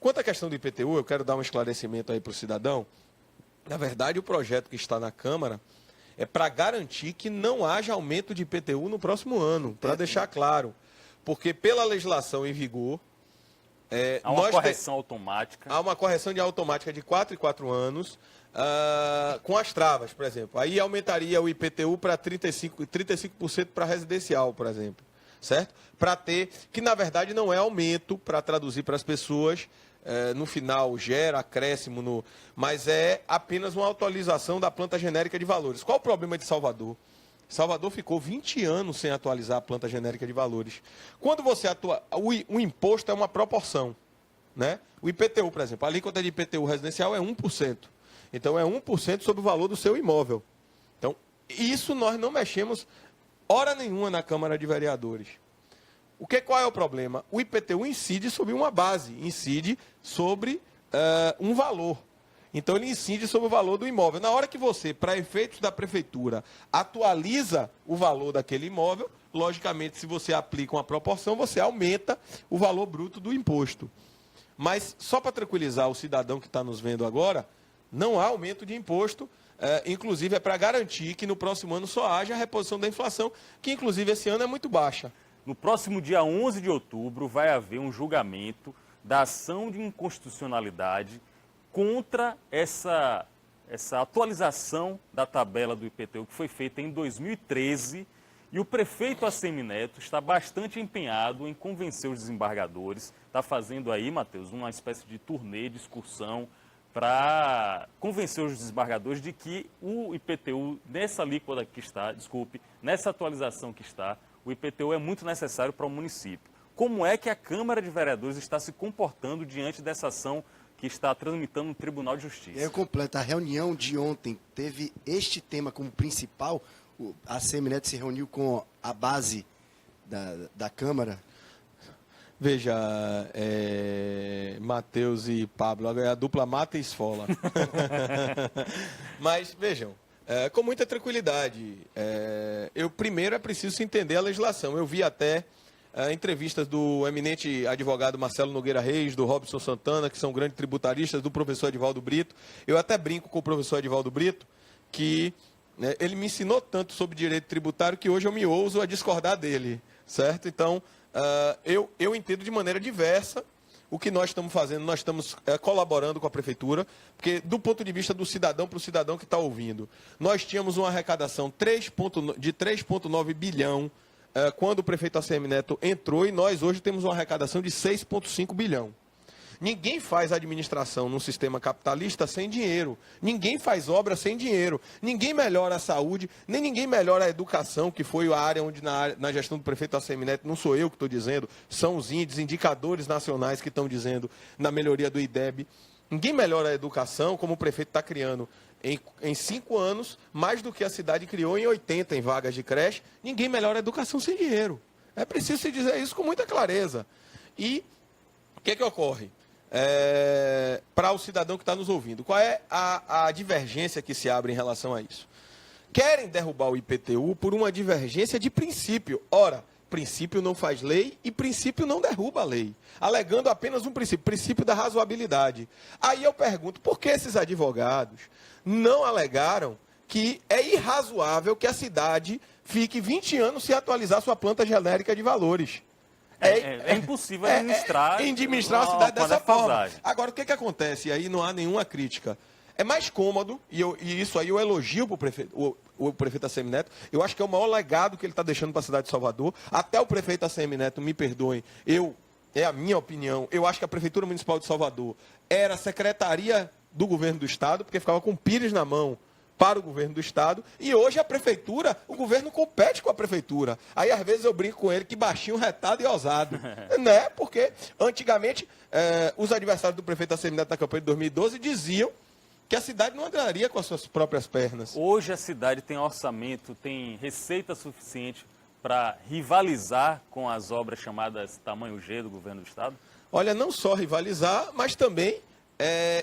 Quanto à questão do IPTU, eu quero dar um esclarecimento aí para o cidadão. Na verdade, o projeto que está na Câmara é para garantir que não haja aumento de IPTU no próximo ano, para deixar claro. Porque pela legislação em vigor... há uma correção automática. Há uma correção de automática de 4 em 4 anos, com as travas, por exemplo. Aí aumentaria o IPTU para 35% para residencial, por exemplo. Certo? Para ter, que na verdade não é aumento, para traduzir para as pessoas, no final gera acréscimo, mas é apenas uma atualização da planta genérica de valores. Qual o problema de Salvador? Salvador ficou 20 anos sem atualizar a planta genérica de valores. Quando você atua, o imposto é uma proporção, né? O IPTU, por exemplo, a alíquota de IPTU residencial é 1%. Então é 1% sobre o valor do seu imóvel. Então, isso nós não mexemos hora nenhuma na Câmara de Vereadores. Qual é o problema? O IPTU incide sobre uma base, incide sobre um valor. Então, ele incide sobre o valor do imóvel. Na hora que você, para efeitos da prefeitura, atualiza o valor daquele imóvel, logicamente, se você aplica uma proporção, você aumenta o valor bruto do imposto. Mas, só para tranquilizar o cidadão que está nos vendo agora, não há aumento de imposto, inclusive é para garantir que no próximo ano só haja a reposição da inflação, que inclusive esse ano é muito baixa. No próximo dia 11 de outubro vai haver um julgamento da ação de inconstitucionalidade contra essa atualização da tabela do IPTU que foi feita em 2013, e o prefeito Assemineto está bastante empenhado em convencer os desembargadores, está fazendo aí, Matheus, uma espécie de turnê de excursão para convencer os desembargadores de que o IPTU, nessa alíquota que está, nessa atualização que está, o IPTU é muito necessário para o município. Como é que a Câmara de Vereadores está se comportando diante dessa ação que está tramitando no Tribunal de Justiça? Eu completo, a reunião de ontem teve este tema como principal. A Assemineto se reuniu com a base da Câmara. Veja, Matheus e Pablo, é a dupla mata e esfola. Mas, vejam, com muita tranquilidade, primeiro é preciso entender a legislação. Eu vi até entrevistas do eminente advogado Marcelo Nogueira Reis, do Robson Santana, que são grandes tributaristas, do professor Edivaldo Brito. Eu até brinco com o professor Edivaldo Brito, que ele me ensinou tanto sobre direito tributário que hoje eu me ouso a discordar dele, certo? Então, eu entendo de maneira diversa o que nós estamos fazendo. Nós estamos colaborando com a Prefeitura, porque do ponto de vista do cidadão para o cidadão que está ouvindo, nós tínhamos uma arrecadação de 3,9 bilhão quando o prefeito Assemineto entrou, e nós hoje temos uma arrecadação de 6,5 bilhão. Ninguém faz administração num sistema capitalista sem dinheiro. Ninguém faz obra sem dinheiro. Ninguém melhora a saúde, nem ninguém melhora a educação, que foi a área onde, na gestão do prefeito Assemineto, não sou eu que estou dizendo, são os índices, indicadores nacionais que estão dizendo na melhoria do IDEB. Ninguém melhora a educação como o prefeito está criando em 5 anos, mais do que a cidade criou em 80 em vagas de creche. Ninguém melhora a educação sem dinheiro. É preciso se dizer isso com muita clareza. E o que ocorre? Para o cidadão que está nos ouvindo, qual é a divergência que se abre em relação a isso? Querem derrubar o IPTU por uma divergência de princípio. Ora, princípio não faz lei e princípio não derruba a lei, alegando apenas um princípio da razoabilidade. Aí eu pergunto, por que esses advogados não alegaram que é irrazoável que a cidade fique 20 anos sem atualizar sua planta genérica de valores? É impossível administrar a cidade dessa forma. Agora, o que acontece? E aí não há nenhuma crítica. É mais cômodo, e isso aí eu elogio para o prefeito Assemineto. Eu acho que é o maior legado que ele está deixando para a cidade de Salvador. Até o prefeito Assemineto, me perdoem, é a minha opinião, eu acho que a Prefeitura Municipal de Salvador era a secretaria do governo do Estado, porque ficava com pires na mão para o governo do Estado, e hoje a Prefeitura, o governo compete com a Prefeitura. Aí, às vezes, eu brinco com ele que baixinho, retado e ousado. Né? Porque, antigamente, os adversários do prefeito Assemineto na campanha de 2012 diziam que a cidade não andaria com as suas próprias pernas. Hoje a cidade tem orçamento, tem receita suficiente para rivalizar com as obras chamadas tamanho G do governo do Estado? Olha, não só rivalizar, mas também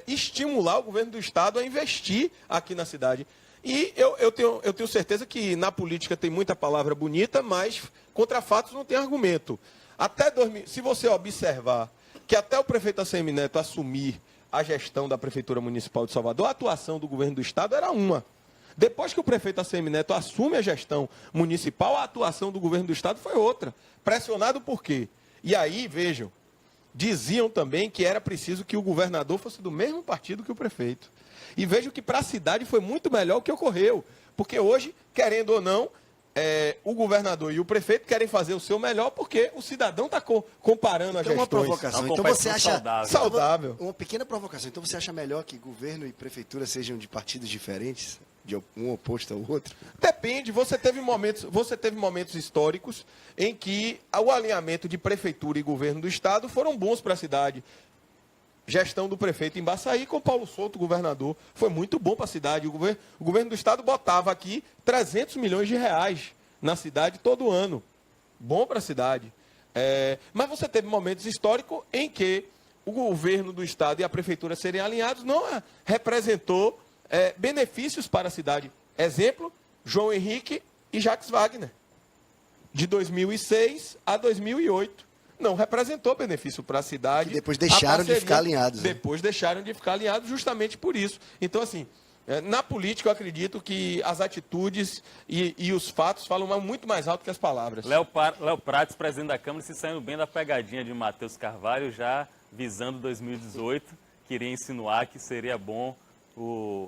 estimular o governo do Estado a investir aqui na cidade. E eu tenho certeza que na política tem muita palavra bonita, mas contra fatos não tem argumento. Se você observar que até o prefeito ACM Neto assumir a gestão da Prefeitura Municipal de Salvador, a atuação do governo do Estado era uma. Depois que o prefeito ACM Neto assume a gestão municipal, a atuação do governo do Estado foi outra. Pressionado por quê? E aí, vejam, diziam também que era preciso que o governador fosse do mesmo partido que o prefeito. E vejam que para a cidade foi muito melhor o que ocorreu. Porque hoje, querendo ou não, o governador e o prefeito querem fazer o seu melhor porque o cidadão está comparando as Então, uma gestões. provocação. Uma Então você competição acha saudável. Uma pequena provocação. Então você acha melhor que governo e prefeitura sejam de partidos diferentes, de um oposto ao outro? Depende, você teve momentos históricos em que o alinhamento de prefeitura e governo do estado foram bons para a cidade. Gestão do prefeito em Baçaí com Paulo Souto, governador, foi muito bom para a cidade. O governo do estado botava aqui 300 milhões de reais na cidade todo ano. Bom para a cidade. Mas você teve momentos históricos em que o governo do estado e a prefeitura serem alinhados não representou benefícios para a cidade. Exemplo, João Henrique e Jacques Wagner. De 2006 a 2008. Não representou benefício para a cidade. Que depois deixaram de ficar alinhados. Né? Depois deixaram de ficar alinhados justamente por isso. Então, assim, na política eu acredito que as atitudes e os fatos falam muito mais alto que as palavras. Léo Prates, presidente da Câmara, se saindo bem da pegadinha de Matheus Carvalho, já visando 2018, queria insinuar que seria bom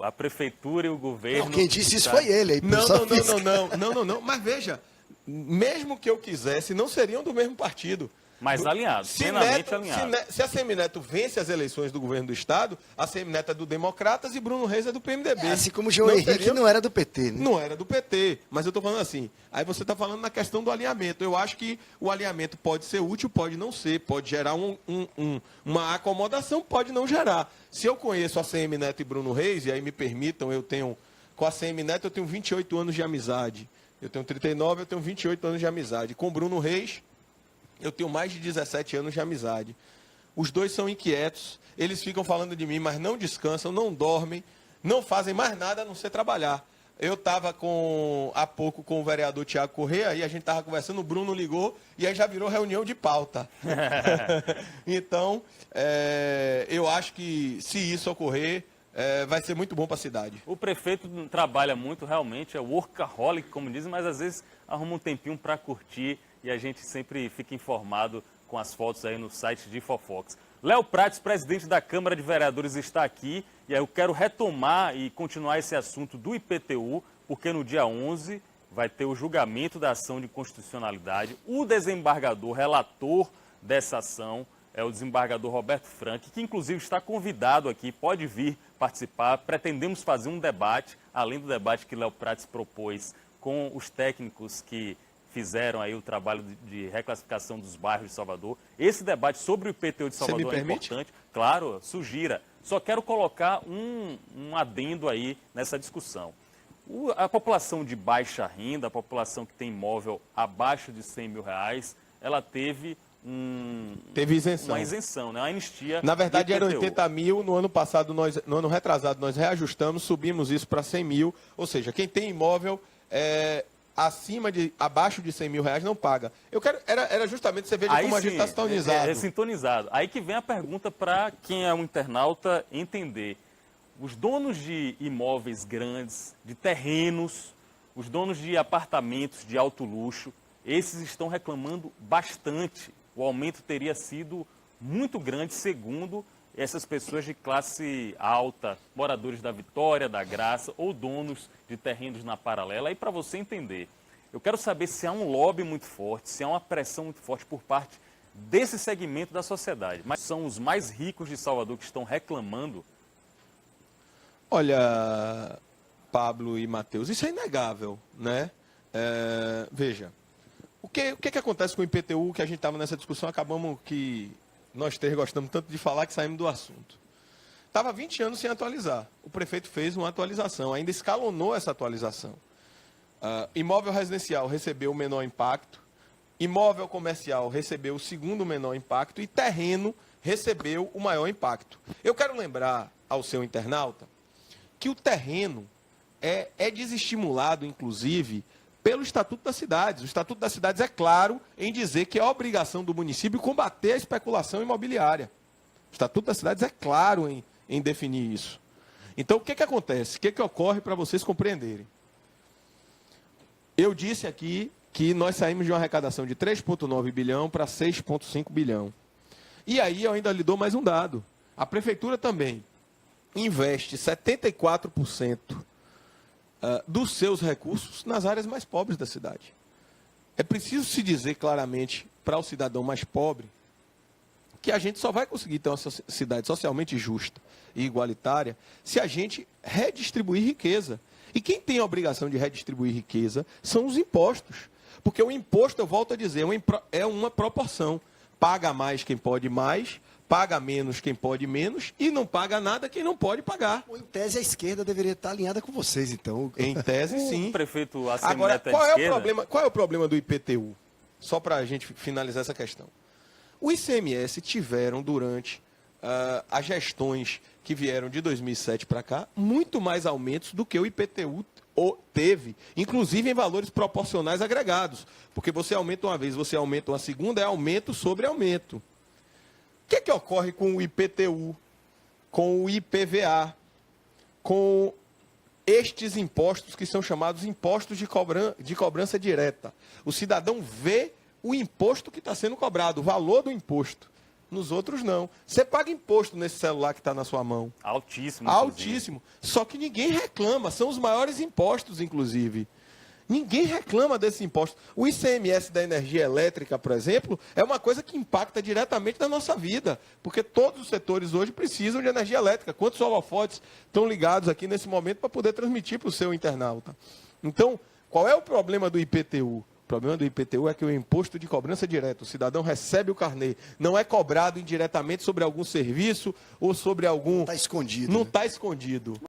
a prefeitura e o governo... Não, quem disse isso foi ele. Aí, não. Mas veja, mesmo que eu quisesse, não seriam do mesmo partido. Mas alinhados, plenamente alinhados. Se a Semineto vence as eleições do governo do Estado, a Semineto é do Democratas e Bruno Reis é do PMDB. Assim como o João Henrique não era do PT, né? Não era do PT, mas eu estou falando assim. Aí você está falando na questão do alinhamento. Eu acho que o alinhamento pode ser útil, pode não ser, pode gerar uma acomodação, pode não gerar. Se eu conheço a Semineto e Bruno Reis, e aí me permitam, com a Semineto eu tenho 28 anos de amizade. Eu tenho 39, eu tenho 28 anos de amizade. Com Bruno Reis, eu tenho mais de 17 anos de amizade. Os dois são inquietos, eles ficam falando de mim, mas não descansam, não dormem, não fazem mais nada a não ser trabalhar. Eu estava há pouco com o vereador Tiago Corrêa, e a gente estava conversando, o Bruno ligou, e aí já virou reunião de pauta. Então, eu acho que se isso ocorrer, vai ser muito bom para a cidade. O prefeito trabalha muito, realmente, é workaholic, como dizem, mas às vezes arruma um tempinho para curtir e a gente sempre fica informado com as fotos aí no site de Fofox. Léo Prates, presidente da Câmara de Vereadores, está aqui e aí eu quero retomar e continuar esse assunto do IPTU, porque no dia 11 vai ter o julgamento da ação de constitucionalidade. O desembargador, relator dessa ação, é o desembargador Roberto Frank, que inclusive está convidado aqui, pode vir participar. Pretendemos fazer um debate, além do debate que Léo Prates propôs com os técnicos que fizeram aí o trabalho de reclassificação dos bairros de Salvador. Esse debate sobre o IPTU de Salvador é importante. Claro, sugira. Só quero colocar um adendo aí nessa discussão. A população de baixa renda, a população que tem imóvel abaixo de R$100 mil, ela teve isenção. Uma isenção, né? Uma anistia. Na verdade, eram 80 mil. No ano passado, no ano retrasado, nós reajustamos, subimos isso para 100 mil. Ou seja, quem tem imóvel abaixo de R$100 mil não paga. Era justamente, você veja aí como a gente está sintonizado. É sintonizado. Aí que vem a pergunta para quem é um internauta entender. Os donos de imóveis grandes, de terrenos, os donos de apartamentos de alto luxo, esses estão reclamando bastante. O aumento teria sido muito grande, segundo essas pessoas de classe alta, moradores da Vitória, da Graça ou donos de terrenos na Paralela. E para você entender, eu quero saber se há um lobby muito forte, se há uma pressão muito forte por parte desse segmento da sociedade. Mas são os mais ricos de Salvador que estão reclamando? Olha, Pablo e Matheus, isso é inegável, né? Veja, o que acontece com o IPTU, que a gente estava nessa discussão, acabamos que nós três gostamos tanto de falar que saímos do assunto. Estava 20 anos sem atualizar. O prefeito fez uma atualização, ainda escalonou essa atualização. Imóvel residencial recebeu o menor impacto, imóvel comercial recebeu o segundo menor impacto e terreno recebeu o maior impacto. Eu quero lembrar ao seu internauta que o terreno é desestimulado, inclusive, pelo Estatuto das Cidades. O Estatuto das Cidades é claro em dizer que é obrigação do município combater a especulação imobiliária. O Estatuto das Cidades é claro em definir isso. Então, o que acontece? O que ocorre para vocês compreenderem? Eu disse aqui que nós saímos de uma arrecadação de 3,9 bilhão para 6,5 bilhão. E aí eu ainda lhe dou mais um dado. A Prefeitura também investe 74% dos seus recursos nas áreas mais pobres da cidade. É preciso se dizer claramente para o cidadão mais pobre que a gente só vai conseguir ter uma cidade socialmente justa e igualitária se a gente redistribuir riqueza. E quem tem a obrigação de redistribuir riqueza são os impostos. Porque o imposto, eu volto a dizer, é uma proporção. Paga mais quem pode mais, paga menos quem pode menos e não paga nada quem não pode pagar. Em tese, a esquerda deveria estar alinhada com vocês, então. Em tese, sim. O prefeito Agora, Assemineto qual é o problema do IPTU? Só para a gente finalizar essa questão. O ICMS tiveram, durante as gestões que vieram de 2007 para cá, muito mais aumentos do que o IPTU teve, inclusive em valores proporcionais agregados. Porque você aumenta uma vez, você aumenta uma segunda, é aumento sobre aumento. O que ocorre com o IPTU, com o IPVA, com estes impostos que são chamados impostos de cobrança direta? O cidadão vê o imposto que está sendo cobrado, o valor do imposto. Nos outros, não. Você paga imposto nesse celular que está na sua mão. Altíssimo. Altíssimo. Só que ninguém reclama. São os maiores impostos, inclusive. Ninguém reclama desse imposto. O ICMS da energia elétrica, por exemplo, é uma coisa que impacta diretamente na nossa vida. Porque todos os setores hoje precisam de energia elétrica. Quantos holofotes estão ligados aqui nesse momento para poder transmitir para o seu internauta? Então, qual é o problema do IPTU? O problema do IPTU é que o imposto de cobrança direta, o cidadão recebe o carnê, não é cobrado indiretamente sobre algum serviço ou sobre algum... Está escondido. Não né? está escondido.